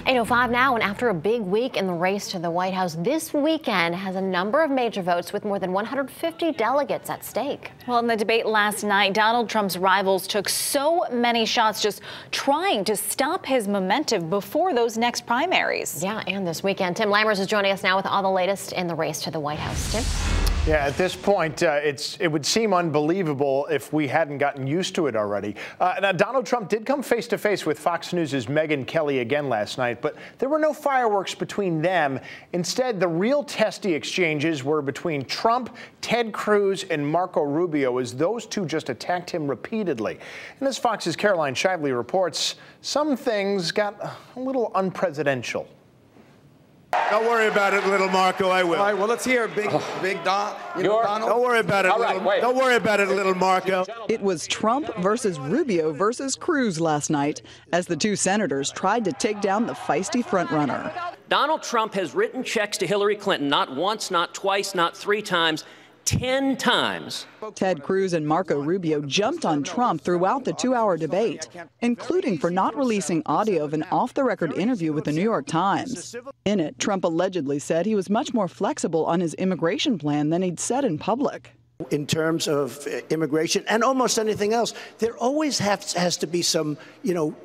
8:05 now, and after a big week in the race to the White House, this weekend has a number of major votes with more than 150 delegates at stake. Well, in the debate last night, Donald Trump's rivals took so many shots just trying to stop his momentum before those next primaries. Yeah, and this weekend, Tim Lammers is joining us now with all the latest in the race to the White House. Tim? Yeah, at this point, it would seem unbelievable if we hadn't gotten used to it already. Now, Donald Trump did come face-to-face with Fox News' Megyn Kelly again last night, but there were no fireworks between them. Instead, the real testy exchanges were between Trump, Ted Cruz, and Marco Rubio, as those two just attacked him repeatedly. And as Fox's Caroline Shively reports, some things got a little unpresidential. Don't worry about it, little Marco. I will. All right, well, let's hear Big Don. Donald. Don't worry about it, Don't worry about it, little Marco. It was Trump versus Rubio versus Cruz last night as the two senators tried to take down the feisty frontrunner. Donald Trump has written checks to Hillary Clinton not once, not twice, not 3 times, 10 times. Ted Cruz and Marco Rubio jumped on Trump throughout the 2-hour debate, including for not releasing audio of an off-the-record interview with the New York Times. In it, Trump allegedly said he was much more flexible on his immigration plan than he'd said in public. In terms of immigration and almost anything else, there always has to be some,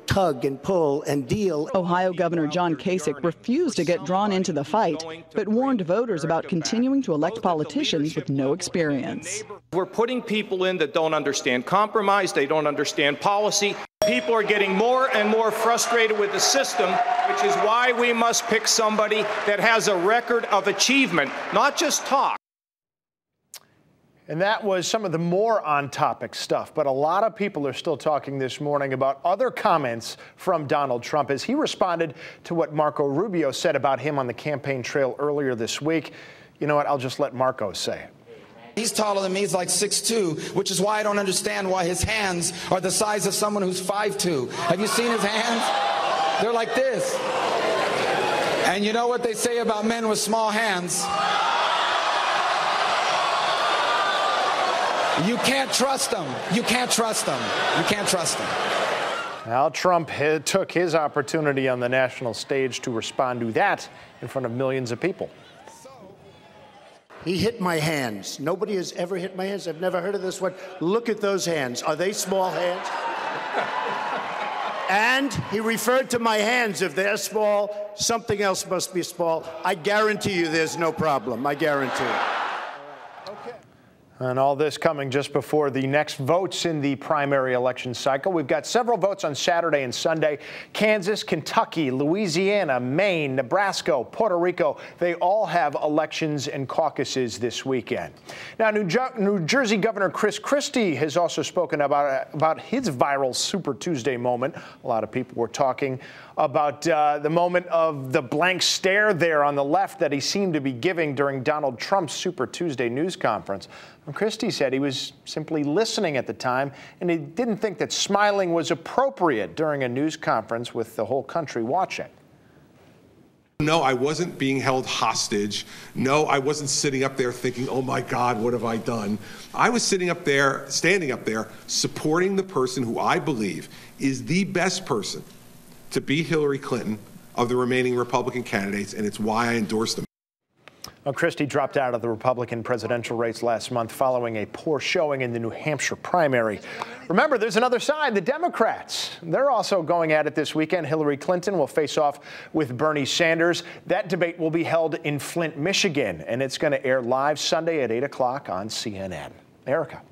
tug and pull and deal. Ohio Governor John Kasich refused to get drawn into the fight, but warned voters about continuing to elect politicians with no experience. We're putting people in that don't understand compromise, they don't understand policy. People are getting more and more frustrated with the system, which is why we must pick somebody that has a record of achievement, not just talk. And that was some of the more on-topic stuff. But a lot of people are still talking this morning about other comments from Donald Trump as he responded to what Marco Rubio said about him on the campaign trail earlier this week. You know what? I'll just let Marco say it. He's taller than me. He's like 6'2", which is why I don't understand why his hands are the size of someone who's 5'2". Have you seen his hands? They're like this. And you know what they say about men with small hands? You can't trust them. You can't trust them. You can't trust them. Now, Trump took his opportunity on the national stage to respond to that in front of millions of people. He hit my hands. Nobody has ever hit my hands. I've never heard of this one. Look at those hands. Are they small hands? And he referred to my hands. If they're small, something else must be small. I guarantee you there's no problem. I guarantee it. And all this coming just before the next votes in the primary election cycle. We've got several votes on Saturday and Sunday. Kansas, Kentucky, Louisiana, Maine, Nebraska, Puerto Rico, they all have elections and caucuses this weekend. Now, New Jersey Governor Chris Christie has also spoken about his viral Super Tuesday moment. A lot of people were talking about the moment of the blank stare there on the left that he seemed to be giving during Donald Trump's Super Tuesday news conference. And Christie said he was simply listening at the time, and he didn't think that smiling was appropriate during a news conference with the whole country watching. No, I wasn't being held hostage. No, I wasn't sitting up there thinking, oh my God, what have I done? I was standing up there, supporting the person who I believe is the best person to be Hillary Clinton of the remaining Republican candidates, and it's why I endorsed them. Well, Christie dropped out of the Republican presidential race last month following a poor showing in the New Hampshire primary. Remember, there's another side, the Democrats. They're also going at it this weekend. Hillary Clinton will face off with Bernie Sanders. That debate will be held in Flint, Michigan, and it's going to air live Sunday at 8 o'clock on CNN. Erica.